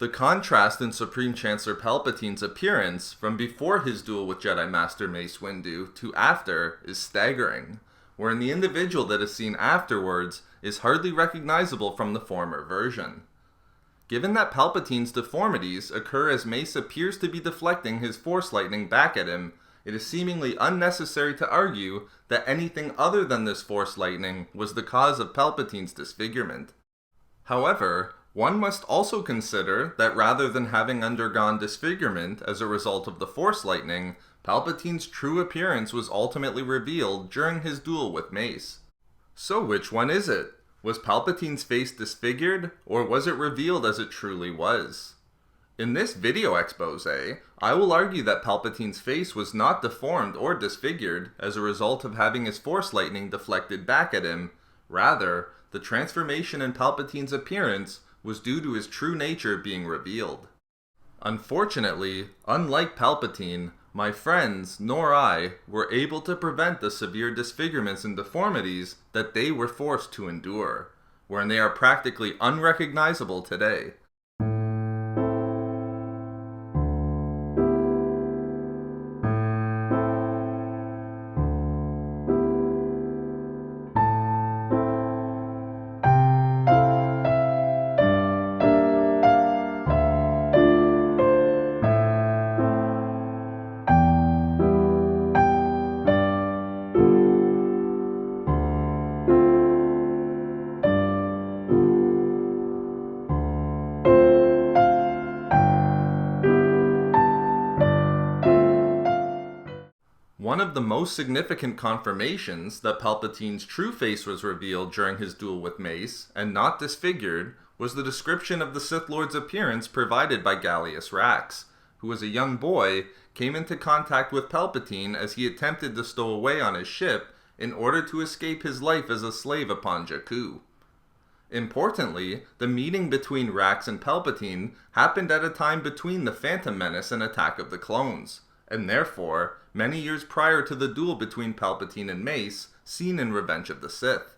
The contrast in Supreme Chancellor Palpatine's appearance from before his duel with Jedi Master Mace Windu to after is staggering, wherein the individual that is seen afterwards is hardly recognizable from the former version. Given that Palpatine's deformities occur as Mace appears to be deflecting his Force lightning back at him, it is seemingly unnecessary to argue that anything other than this Force lightning was the cause of Palpatine's disfigurement. However, one must also consider that rather than having undergone disfigurement as a result of the Force lightning, Palpatine's true appearance was ultimately revealed during his duel with Mace. So which one is it? Was Palpatine's face disfigured, or was it revealed as it truly was? In this video expose, I will argue that Palpatine's face was not deformed or disfigured as a result of having his Force lightning deflected back at him. Rather, the transformation in Palpatine's appearance was due to his true nature being revealed. Unfortunately, unlike Palpatine, my friends nor I were able to prevent the severe disfigurements and deformities that they were forced to endure, wherein they are practically unrecognizable today. One of the most significant confirmations that Palpatine's true face was revealed during his duel with Mace, and not disfigured, was the description of the Sith Lord's appearance provided by Gallius Rax, who as a young boy came into contact with Palpatine as he attempted to stow away on his ship in order to escape his life as a slave upon Jakku. Importantly, the meeting between Rax and Palpatine happened at a time between the Phantom Menace and Attack of the Clones, and therefore, many years prior to the duel between Palpatine and Mace, seen in Revenge of the Sith.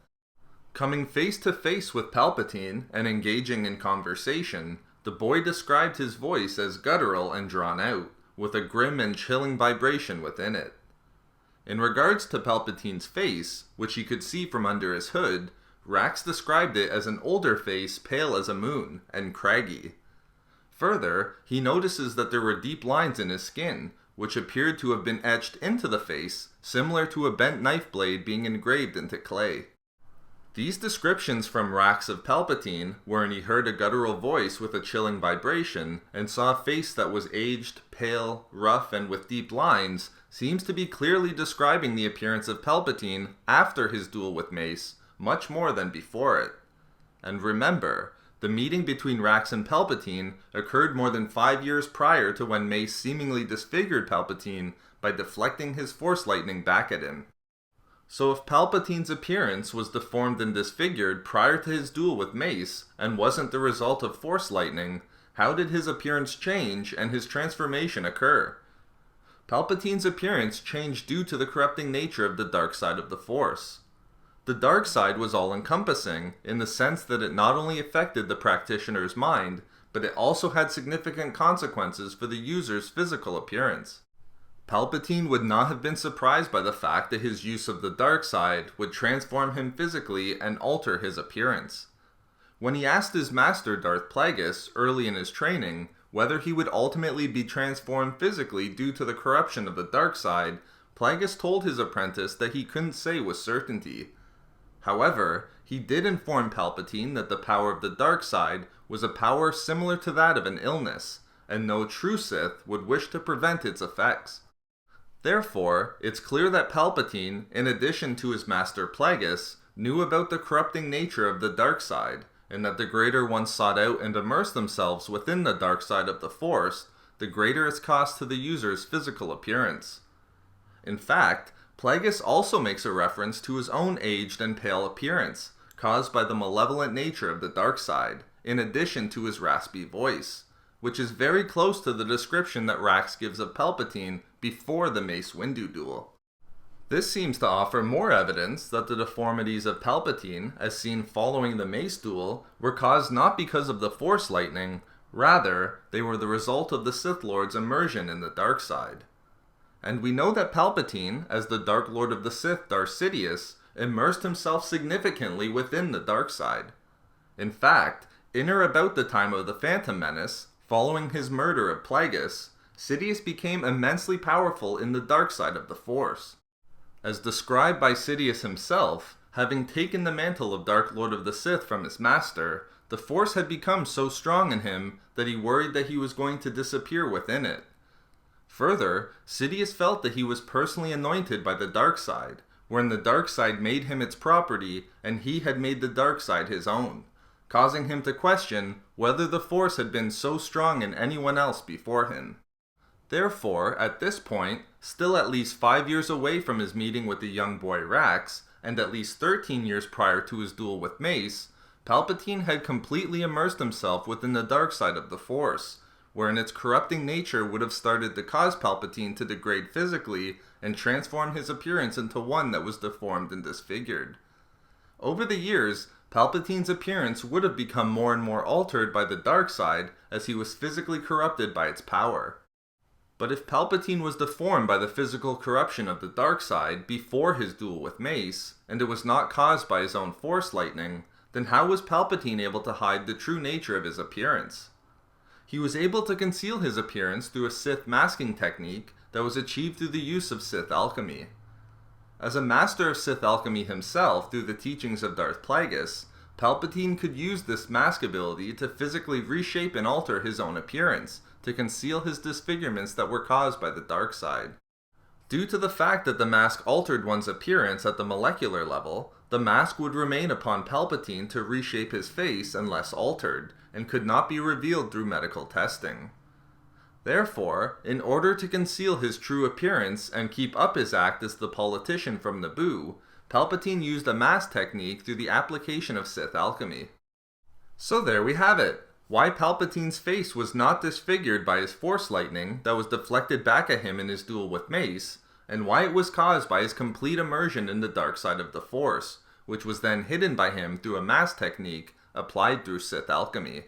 Coming face to face with Palpatine and engaging in conversation, the boy described his voice as guttural and drawn out, with a grim and chilling vibration within it. In regards to Palpatine's face, which he could see from under his hood, Rax described it as an older face pale as a moon, and craggy. Further, he notices that there were deep lines in his skin, which appeared to have been etched into the face, similar to a bent knife blade being engraved into clay. These descriptions from Rax of Palpatine, wherein he heard a guttural voice with a chilling vibration, and saw a face that was aged, pale, rough, and with deep lines, seems to be clearly describing the appearance of Palpatine after his duel with Mace, much more than before it. And remember, the meeting between Rax and Palpatine occurred more than 5 years prior to when Mace seemingly disfigured Palpatine by deflecting his Force lightning back at him. So if Palpatine's appearance was deformed and disfigured prior to his duel with Mace, and wasn't the result of Force lightning, how did his appearance change and his transformation occur? Palpatine's appearance changed due to the corrupting nature of the dark side of the Force. The dark side was all-encompassing, in the sense that it not only affected the practitioner's mind, but it also had significant consequences for the user's physical appearance. Palpatine would not have been surprised by the fact that his use of the dark side would transform him physically and alter his appearance. When he asked his master Darth Plagueis early in his training whether he would ultimately be transformed physically due to the corruption of the dark side, Plagueis told his apprentice that he couldn't say with certainty. However, he did inform Palpatine that the power of the dark side was a power similar to that of an illness, and no true Sith would wish to prevent its effects. Therefore, it's clear that Palpatine, in addition to his master Plagueis, knew about the corrupting nature of the dark side, and that the greater one sought out and immersed themselves within the dark side of the Force, the greater its cost to the user's physical appearance. In fact, Plagueis also makes a reference to his own aged and pale appearance, caused by the malevolent nature of the dark side, in addition to his raspy voice, which is very close to the description that Rax gives of Palpatine before the Mace Windu duel. This seems to offer more evidence that the deformities of Palpatine, as seen following the Mace duel, were caused not because of the Force lightning, Rather, they were the result of the Sith Lord's immersion in the dark side. And we know that Palpatine, as the Dark Lord of the Sith Darth Sidious, immersed himself significantly within the dark side. In fact, in or about the time of the Phantom Menace, following his murder of Plagueis, Sidious became immensely powerful in the dark side of the Force. As described by Sidious himself, having taken the mantle of Dark Lord of the Sith from his master, the Force had become so strong in him that he worried that he was going to disappear within it. Further, Sidious felt that he was personally anointed by the dark side, wherein the dark side made him its property and he had made the dark side his own, causing him to question whether the Force had been so strong in anyone else before him. Therefore, at this point, still at least 5 years away from his meeting with the young boy Rax, and at least 13 years prior to his duel with Mace, Palpatine had completely immersed himself within the dark side of the Force, wherein its corrupting nature would have started to cause Palpatine to degrade physically and transform his appearance into one that was deformed and disfigured. Over the years, Palpatine's appearance would have become more and more altered by the dark side as he was physically corrupted by its power. But if Palpatine was deformed by the physical corruption of the dark side before his duel with Mace, and it was not caused by his own Force lightning, then how was Palpatine able to hide the true nature of his appearance? He was able to conceal his appearance through a Sith masking technique that was achieved through the use of Sith alchemy. As a master of Sith alchemy himself through the teachings of Darth Plagueis, Palpatine could use this mask ability to physically reshape and alter his own appearance, to conceal his disfigurements that were caused by the dark side. Due to the fact that the mask altered one's appearance at the molecular level, the mask would remain upon Palpatine to reshape his face unless altered, and could not be revealed through medical testing. Therefore, in order to conceal his true appearance and keep up his act as the politician from Naboo, Palpatine used a mask technique through the application of Sith alchemy. So there we have it. Why Palpatine's face was not disfigured by his Force lightning that was deflected back at him in his duel with Mace, and why it was caused by his complete immersion in the dark side of the Force, which was then hidden by him through a mask technique applied through Sith alchemy.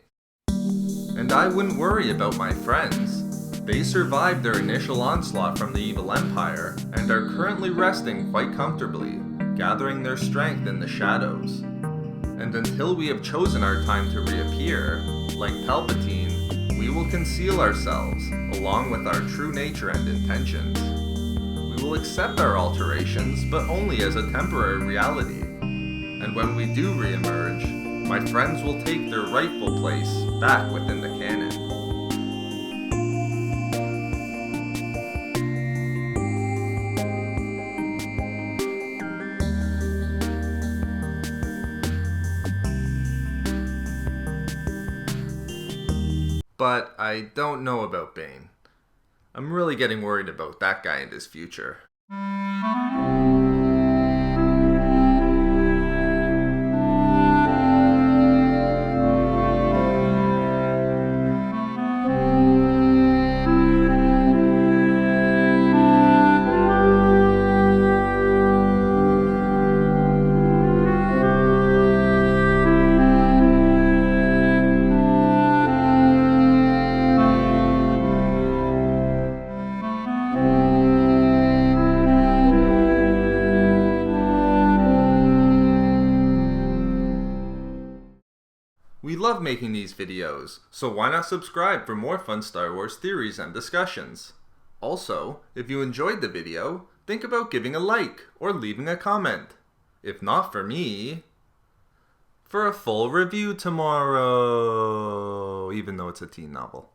And I wouldn't worry about my friends. They survived their initial onslaught from the evil Empire, and are currently resting quite comfortably, gathering their strength in the shadows. And until we have chosen our time to reappear, like Palpatine, we will conceal ourselves, along with our true nature and intentions. We will accept our alterations, but only as a temporary reality. And when we do reemerge, my friends will take their rightful place back within the canon. But I don't know about Bane. I'm really getting worried about that guy and his future. We love making these videos, so why not subscribe for more fun Star Wars theories and discussions? Also, if you enjoyed the video, think about giving a like or leaving a comment. If not for me, for a full review tomorrow, even though it's a teen novel.